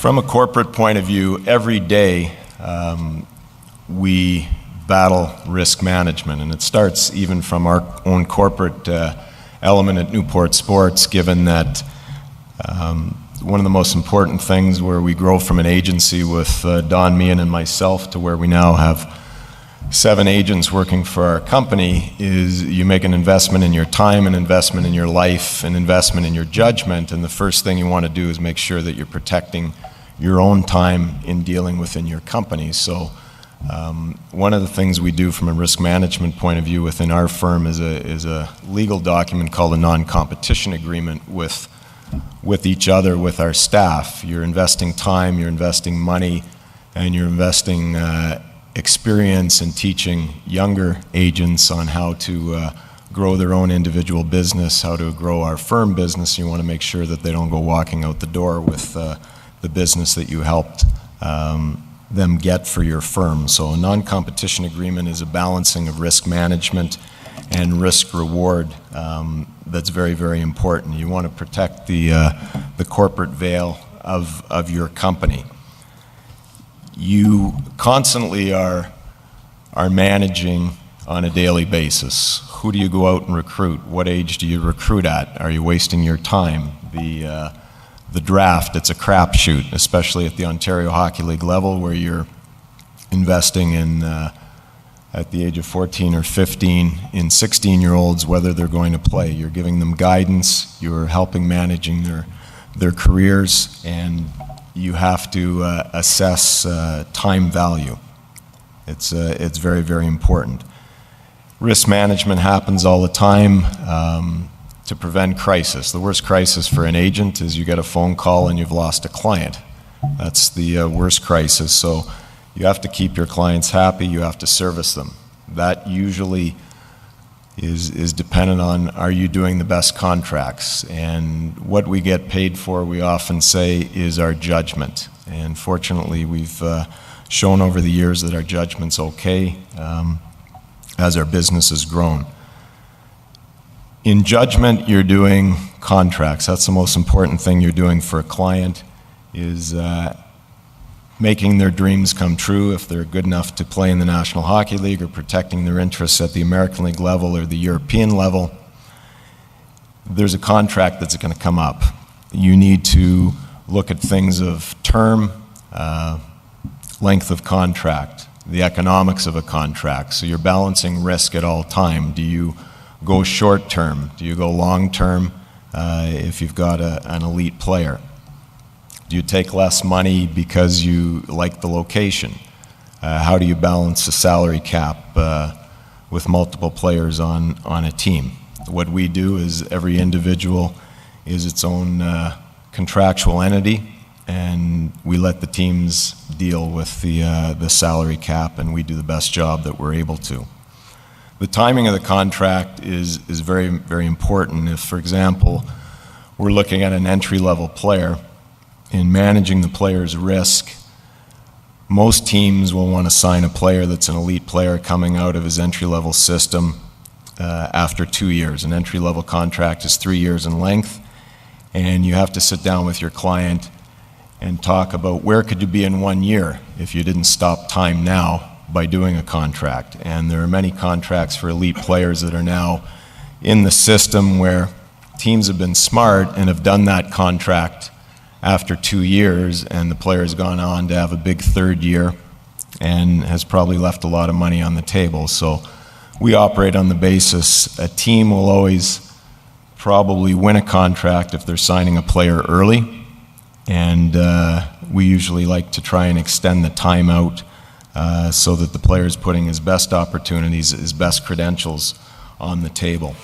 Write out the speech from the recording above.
From a corporate point of view, every day we battle risk management, and it starts even from our own corporate element at Newport Sports, given that one of the most important things where we grow from an agency with Don Meehan and myself to where we now have 7 agents working for our company is you make an investment in your time, an investment in your life, an investment in your judgment, and the first thing you want to do is make sure that you're protecting your own time in dealing within your company. So one of the things we do from a risk management point of view within our firm is a legal document called a non-competition agreement with each other, with our staff. You're investing time, you're investing money, and you're investing experience in teaching younger agents on how to grow their own individual business, how to grow our firm business. You want to make sure that they don't go walking out the door with the business that you helped them get for your firm. So a non-competition agreement is a balancing of risk management and risk reward that's very, very important. You want to protect the corporate veil of your company. You constantly are managing on a daily basis. Who do you go out and recruit? What age do you recruit at? Are you wasting your time? The draft, it's a crapshoot, especially at the Ontario Hockey League level where you're investing in, at the age of 14 or 15, in 16-year-olds, whether they're going to play. You're giving them guidance, you're helping managing their careers, and you have to assess time value. It's very, very important. Risk management happens all the time to prevent crisis. The worst crisis for an agent is you get a phone call and you've lost a client. That's the worst crisis. So you have to keep your clients happy, you have to service them. That usually is dependent on, are you doing the best contracts? And what we get paid for, we often say, is our judgment. And fortunately, we've shown over the years that our judgment's okay as our business has grown. In judgment, you're doing contracts. That's the most important thing you're doing for a client, is making their dreams come true if they're good enough to play in the National Hockey League, or protecting their interests at the American League level or the European level. There's a contract that's going to come up. You need to look at things of term, length of contract, the economics of a contract. So you're balancing risk at all time. Do you go short term? Do you go long term if you've got an elite player? Do you take less money because you like the location? How do you balance the salary cap with multiple players on a team? What we do is every individual is its own contractual entity, and we let the teams deal with the salary cap, and we do the best job that we're able to. The timing of the contract is very, very important. If, for example, we're looking at an entry-level player, in managing the player's risk, most teams will want to sign a player that's an elite player coming out of his entry-level system after 2 years. An entry-level contract is 3 years in length, and you have to sit down with your client and talk about where could you be in 1 year if you didn't stop time now by doing a contract. And there are many contracts for elite players that are now in the system where teams have been smart and have done that contract after 2 years, and the player has gone on to have a big third year and has probably left a lot of money on the table. So we operate on the basis a team will always probably win a contract if they're signing a player early, and we usually like to try and extend the time out so that the player is putting his best opportunities, his best credentials on the table.